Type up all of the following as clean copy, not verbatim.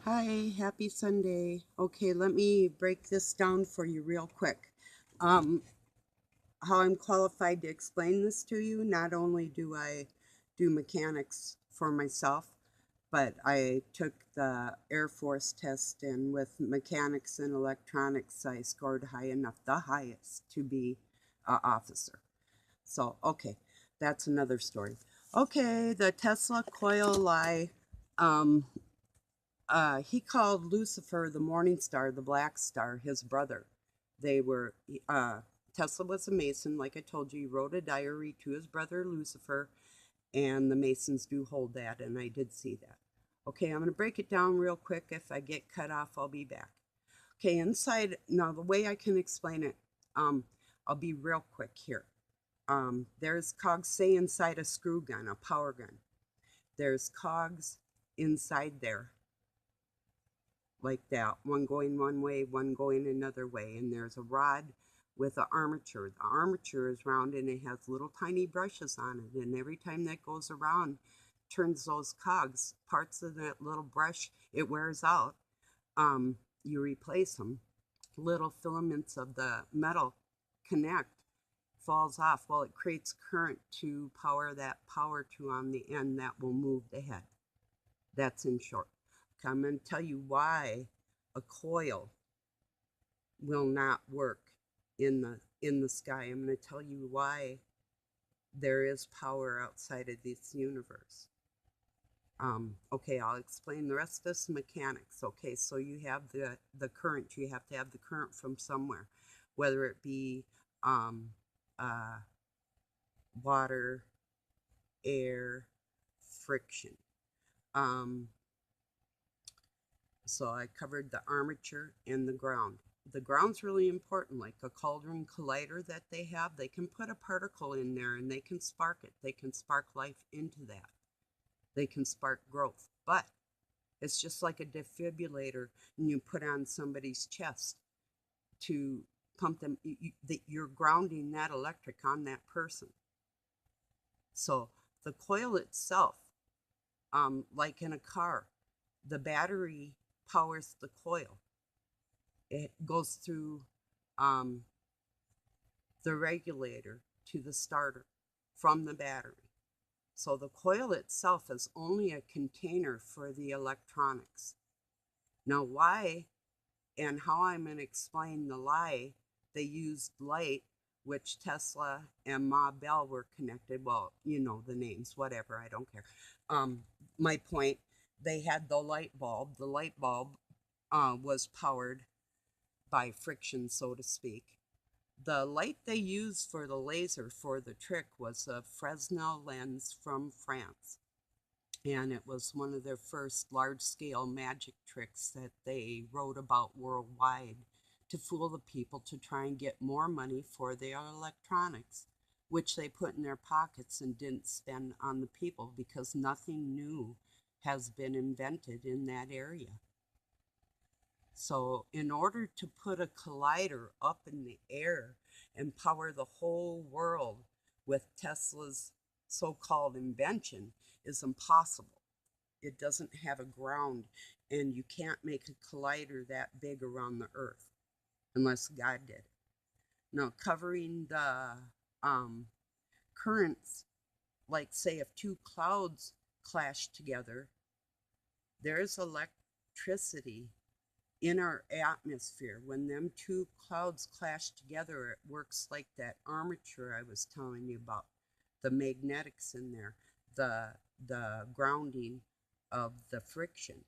Hi, happy Sunday. Okay, let me break this down for you real quick. Um, how I'm qualified to explain this to you, not only do I do mechanics for myself, but I took the Air Force test, and with mechanics and electronics, I scored high enough, the highest, to be an officer. So, okay, that's another story. Okay, the Tesla coil lie. Um, he called Lucifer the morning star, the black star, his brother. They were, Tesla was a Mason, like I told you. He wrote a diary to his brother Lucifer, and the Masons do hold that, and I did see that. Okay, I'm going to break it down real quick. If I get cut off, I'll be back. Okay, inside, now the way I can explain it, I'll be real quick here. There's cogs, say, inside a screw gun, a power gun. There's cogs inside there like that, one going one way, one going another way, and there's a rod with an armature. The armature is round and it has little tiny brushes on it, and every time that goes around, turns those cogs, parts of that little brush, it wears out. You replace them. Little filaments of the metal connect, falls off. Well, it creates current to power that power to on the end that will move the head. That's in short. Okay, I'm going to tell you why a coil will not work in the sky. I'm going to tell you why there is power outside of this universe. Okay, I'll explain the rest of this mechanics. Okay, so you have the current. You have to have the current from somewhere, whether it be um, uh, water, air, friction. Um, So I covered the armature and the ground. The ground's really important, like a cauldron collider that they have. They can put a particle in there and they can spark it. They can spark life into that. They can spark growth. But it's just like a defibrillator and you put on somebody's chest to pump them. You're grounding that electric on that person. So the coil itself, like in a car, the battery powers the coil. It goes through um, the regulator to the starter from the battery. So the coil itself is only a container for the electronics. Now, why and how I'm going to explain the lie, they used light, which Tesla and Ma Bell were connected. Well, you know the names, whatever, I don't care. My point, they had the light bulb. The light bulb was powered by friction, so to speak. The light they used for the laser for the trick was a Fresnel lens from France. And it was one of their first large scale magic tricks that they wrote about worldwide to fool the people to try and get more money for their electronics, which they put in their pockets and didn't spend on the people because nothing new has been invented in that area. So, in order to put a collider up in the air and power the whole world with Tesla's so called invention is impossible. It doesn't have a ground, and you can't make a collider that big around the earth unless God did. Now, covering the um, currents, like say if two clouds clash together, there's electricity in our atmosphere. When them two clouds clash together, it works like that armature I was telling you about, the magnetics in there, the the grounding of the friction,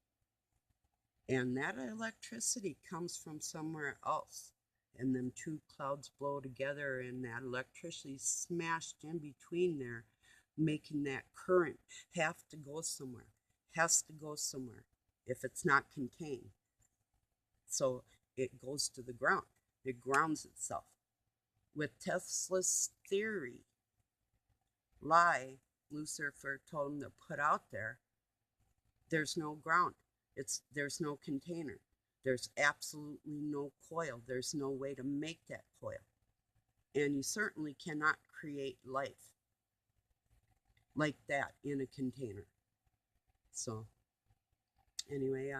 and that electricity comes from somewhere else, and them two clouds blow together and that electricity smashed in between there, making that current have to go somewhere, has to go somewhere if it's not contained. So it goes to the ground. It grounds itself. With Tesla's theory, lie, Lucifer told him to put out there, there's no ground. There's no container. There's absolutely no coil. There's no way to make that coil. And you certainly cannot create life like that in a container. So Anyway,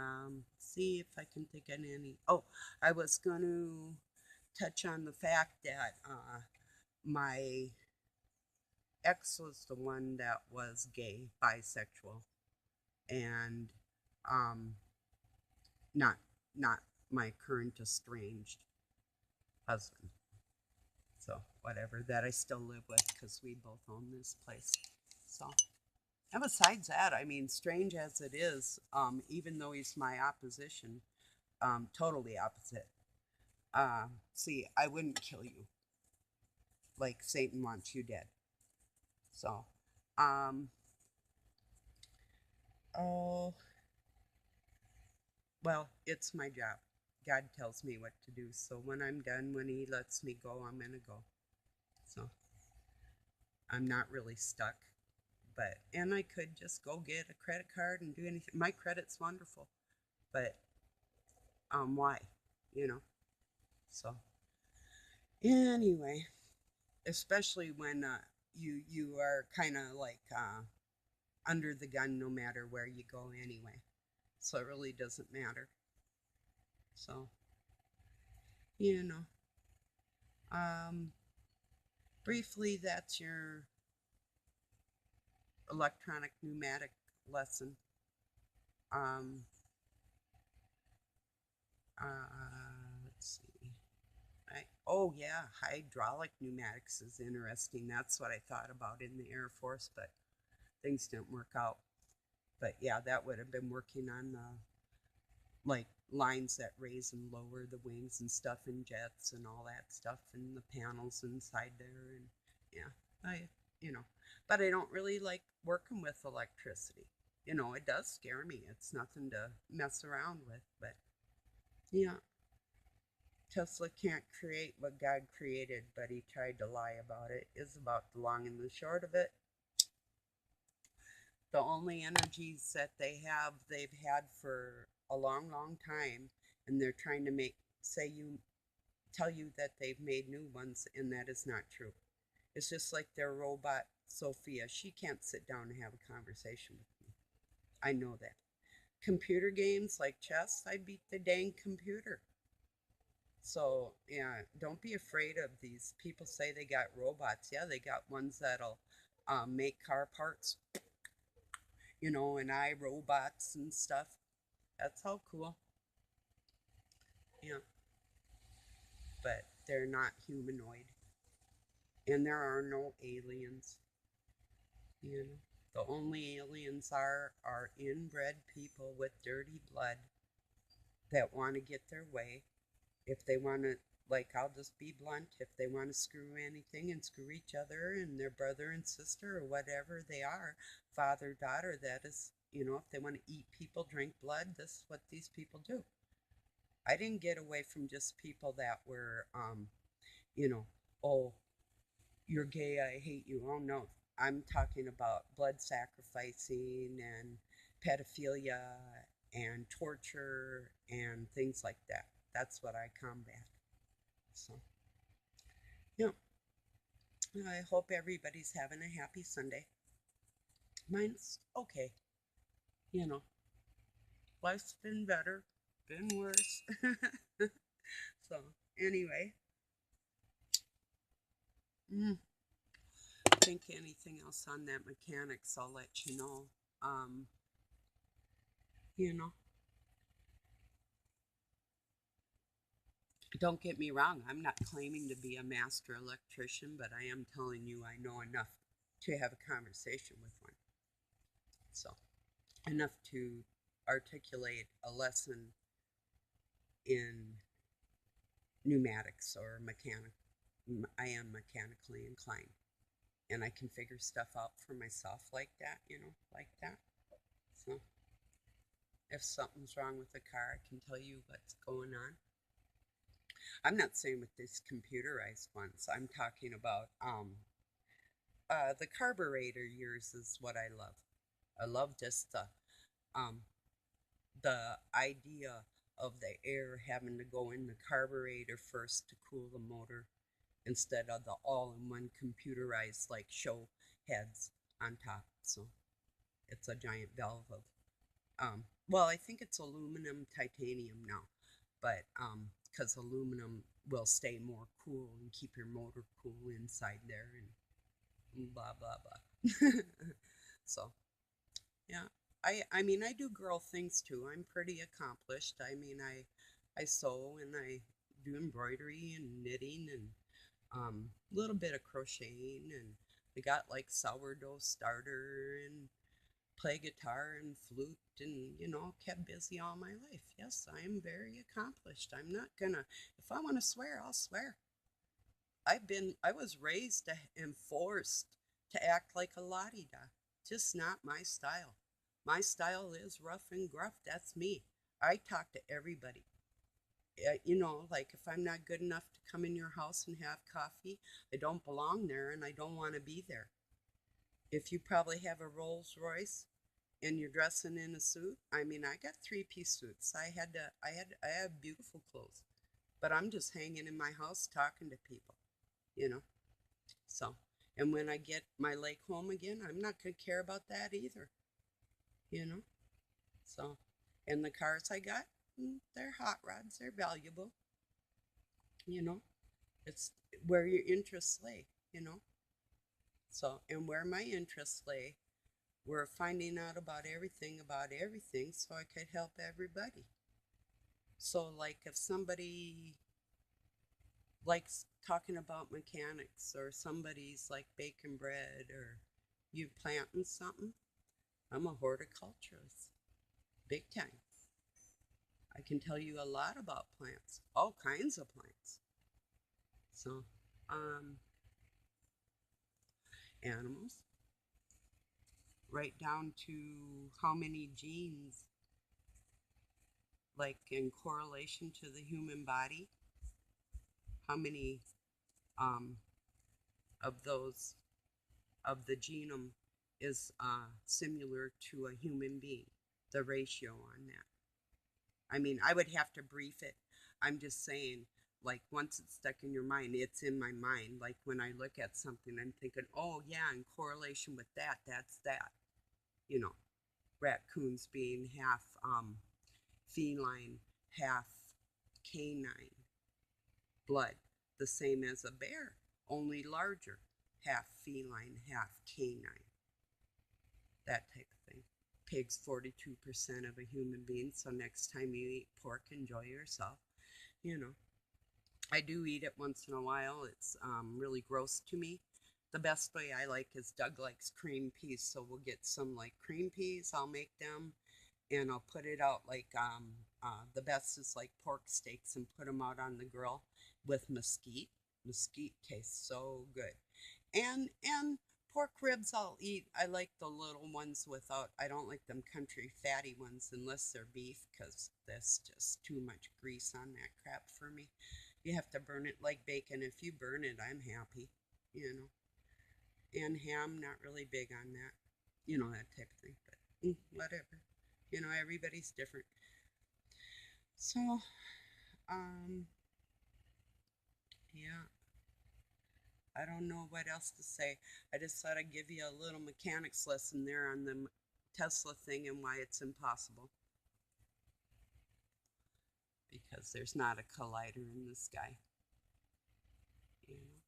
see if I can think of any. Oh, I was going to touch on the fact that my ex was the one that was gay, bisexual, and um, not not my current estranged husband. So whatever, that I still live with because we both own this place. So, and besides that, I mean, strange as it is, even though he's my opposition, totally opposite. See, I wouldn't kill you like Satan wants you dead. So, um, oh, well, it's my job. God tells me what to do. So when I'm done, when He lets me go, I'm gonna go. So I'm not really stuck. But and I could just go get a credit card and do anything. My credit's wonderful, but why? You know. So anyway, especially when you are kind of like under the gun no matter where you go anyway. So it really doesn't matter. So you know, um, briefly, that's your electronic pneumatic lesson. Um, let's see. Oh yeah, hydraulic pneumatics is interesting. That's what I thought about in the Air Force, but things didn't work out. But yeah, that would have been working on the like lines that raise and lower the wings and stuff and jets and all that stuff and the panels inside there and yeah, I you know, but I don't really like working with electricity. You know, it does scare me. It's nothing to mess around with, but yeah, Tesla can't create what God created, but he tried to lie about it, is about the long and the short of it. The only energies that they've had for a long, long time, and they're trying to tell you that they've made new ones, and that is not true. It's just like their robot, Sophia. She can't sit down and have a conversation with me. I know that. Computer games like chess, I beat the dang computer. So, yeah, don't be afraid of these. People say they got robots. Yeah, they got ones that'll make car parts, and robots and stuff. That's how cool. Yeah, but they're not humanoid. And there are no aliens. You know, the only aliens are inbred people with dirty blood that want to get their way. If they want to, like, I'll just be blunt, if they want to screw anything and screw each other and their brother and sister or whatever they are, father, daughter, that is, if they want to eat people, drink blood, this is what these people do. I didn't get away from just people that were, you know, oh, you're gay, I hate you. Oh, no. I'm talking about blood sacrificing and pedophilia and torture and things like that. That's what I combat. So, yeah, I hope everybody's having a happy Sunday. Mine's okay. You know, life's been better, been worse. So, anyway, mm, think anything else on that mechanics, I'll let you know. Um, you know, don't get me wrong, I'm not claiming to be a master electrician, but I am telling you I know enough to have a conversation with one. So, enough to articulate a lesson in pneumatics or mechanic. I am mechanically inclined, and I can figure stuff out for myself like that, like that. So, if something's wrong with the car, I can tell you what's going on. I'm not saying with these computerized ones. I'm talking about the carburetor years is what I love. I love just um the idea of the air having to go in the carburetor first to cool the motor instead of the all-in-one computerized like show heads on top. So it's a giant valve of Well, I think it's aluminum titanium now, but because aluminum will stay more cool and keep your motor cool inside there and blah blah blah. So yeah, I mean I do girl things too. I'm pretty accomplished. I mean I sew and I do embroidery and knitting and a little bit of crocheting, and I got like sourdough starter and play guitar and flute and kept busy all my life. Yes, I am very accomplished. I'm not gonna, if I want to swear, I'll swear. I was raised and forced to act like a lottie da. Just not my style. My style is rough and gruff. That's me. I talk to everybody. Like if I'm not good enough to come in your house and have coffee, I don't belong there and I don't want to be there. If you probably have a Rolls Royce and you're dressing in a suit, I mean, I got three-piece suits. I have beautiful clothes, but I'm just hanging in my house talking to people, you know. So, and when I get my lake home again, I'm not gonna care about that either, you know. So, and the cars I got, they're hot rods. They're valuable, you know. It's where your interests lay, you know. So, and where my interests lay were finding out about everything so I could help everybody. So, like, if somebody likes talking about mechanics or somebody's like baking bread or you planting something, I'm a horticulturist, big time. I can tell you a lot about plants, all kinds of plants. So, um, animals, right down to how many genes, like in correlation to the human body, how many um, of those of the genome is similar to a human being, the ratio on that. I mean, I would have to brief it. I'm just saying, like, once it's stuck in your mind, it's in my mind. Like, when I look at something, I'm thinking, oh, yeah, in correlation with that, that's that. You know, raccoons being half feline, half canine, blood, the same as a bear, only larger, half feline, half canine, that type of thing. Pig's 42% of a human being, so next time you eat pork, enjoy yourself. You know, I do eat it once in a while. It's really gross to me. The best way I like is Doug likes cream peas, so we'll get some like cream peas. I'll make them and I'll put it out like the best is like pork steaks and put them out on the grill with mesquite. Mesquite tastes so good. And pork ribs I'll eat. I like the little ones without. I don't like them country fatty ones unless they're beef because there's just too much grease on that crap for me. You have to burn it like bacon. If you burn it, I'm happy. You know. And ham, not really big on that. You know that type of thing. But whatever. You know, everybody's different. So, um, yeah, I don't know what else to say. I just thought I'd give you a little mechanics lesson there on the Tesla thing and why it's impossible. Because there's not a collider in the sky, you know.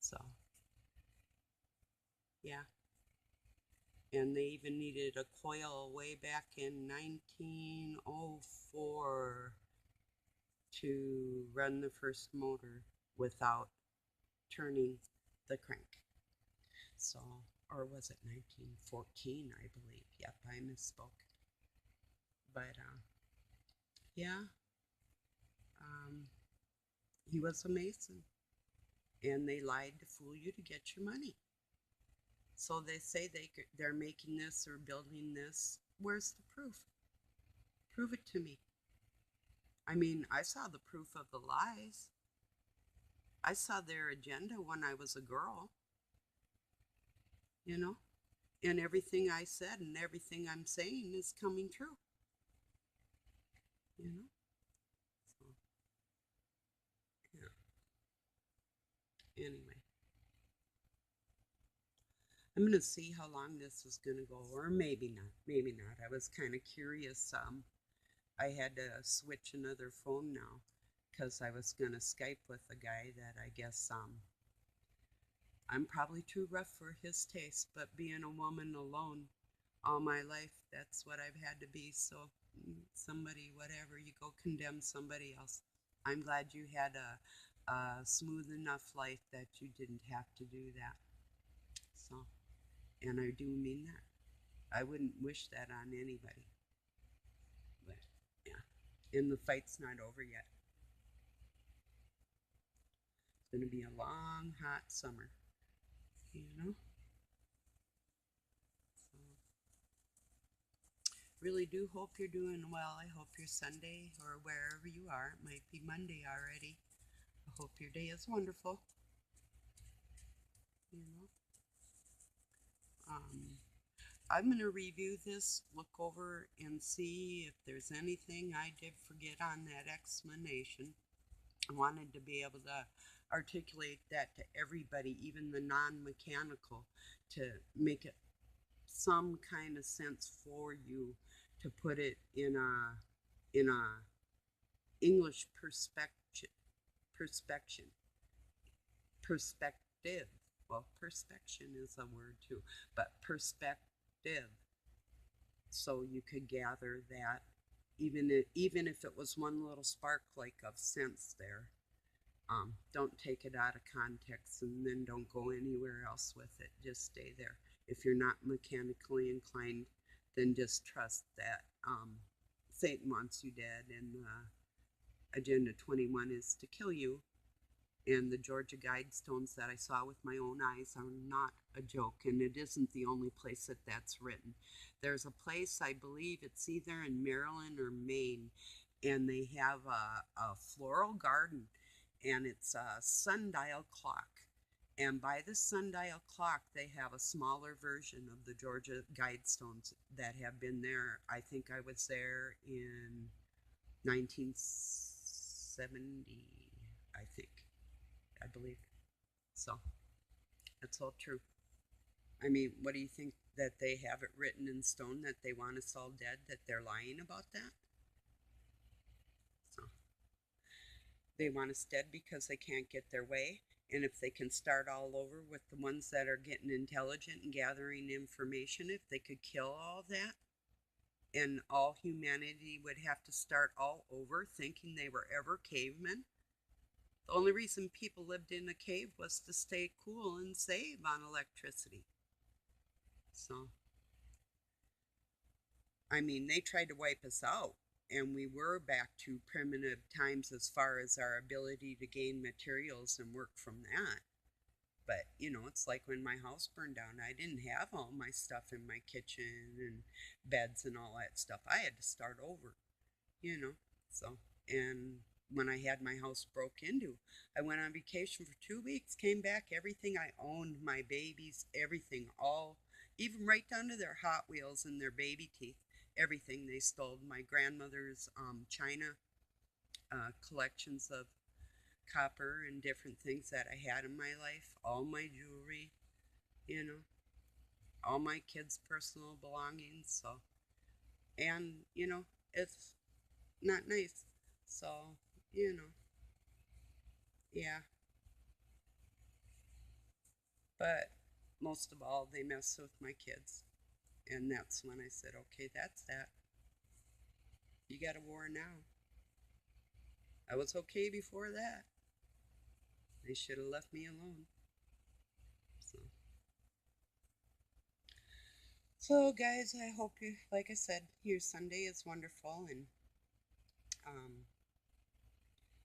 So, yeah. And they even needed a coil way back in 1904 to run the first motor without turning the crank. So, or was it 1914, I believe? Yep, I misspoke. But yeah, um, he was a Mason, and they lied to fool you to get your money. So they say they're making this or building this. Where's the proof? Prove it to me. I mean, I saw the proof of the lies. I saw their agenda when I was a girl, you know, and everything I said and everything I'm saying is coming true, you know. So, yeah. Anyway, I'm gonna see how long this is gonna go, or maybe not. Maybe not. I was kind of curious. I had to switch another phone now because I was gonna Skype with a guy that I guess I'm probably too rough for his taste. But being a woman alone all my life, that's what I've had to be. So somebody, whatever, you go condemn somebody else. I'm glad you had a smooth enough life that you didn't have to do that. So, and I do mean that. I wouldn't wish that on anybody. But yeah, and the fight's not over yet. It's going to be a long, hot summer, you know? So, really do hope you're doing well. I hope your Sunday or wherever you are, it might be Monday already. I hope your day is wonderful, you know? Um, I'm going to review this, look over and see if there's anything I did forget on that explanation. I wanted to be able to articulate that to everybody, even the non-mechanical, to make it some kind of sense for you, to put it in a English perspection perspective. Well, perspection is a word too, but perspective, so you could gather that, even if it was one little spark like of sense there. Don't take it out of context and then don't go anywhere else with it. Just stay there. If you're not mechanically inclined, then just trust that Satan wants you dead, and Agenda 21 is to kill you. And the Georgia Guidestones that I saw with my own eyes are not a joke, and it isn't the only place that that's written. There's a place, I believe it's either in Maryland or Maine, and they have a floral garden, and it's a sundial clock. And by the sundial clock, they have a smaller version of the Georgia Guidestones that have been there. I think I was there in 1970, I think. I believe. So that's all true. I mean, what do you think, that they have it written in stone that they want us all dead, that they're lying about that? So they want us dead because they can't get their way. And if they can start all over with the ones that are getting intelligent and gathering information, if they could kill all that, and all humanity would have to start all over thinking they were ever cavemen. The only reason people lived in a cave was to stay cool and save on electricity. So, I mean, they tried to wipe us out, and we were back to primitive times as far as our ability to gain materials and work from that. But, it's like when my house burned down, I didn't have all my stuff in my kitchen and beds and all that stuff. I had to start over, you know. So, and when I had my house broke into, I went on vacation for 2 weeks, came back, everything I owned, my babies, everything, all, even right down to their Hot Wheels and their baby teeth, everything they stole. My grandmother's china collections of copper and different things that I had in my life, all my jewelry, you know, all my kids' personal belongings. So, and, it's not nice. So, you know, yeah. But most of all, they mess with my kids. And that's when I said, okay, that's that. You got a war now. I was okay before that. They should have left me alone. So, guys, I hope you, like I said, your Sunday is wonderful. And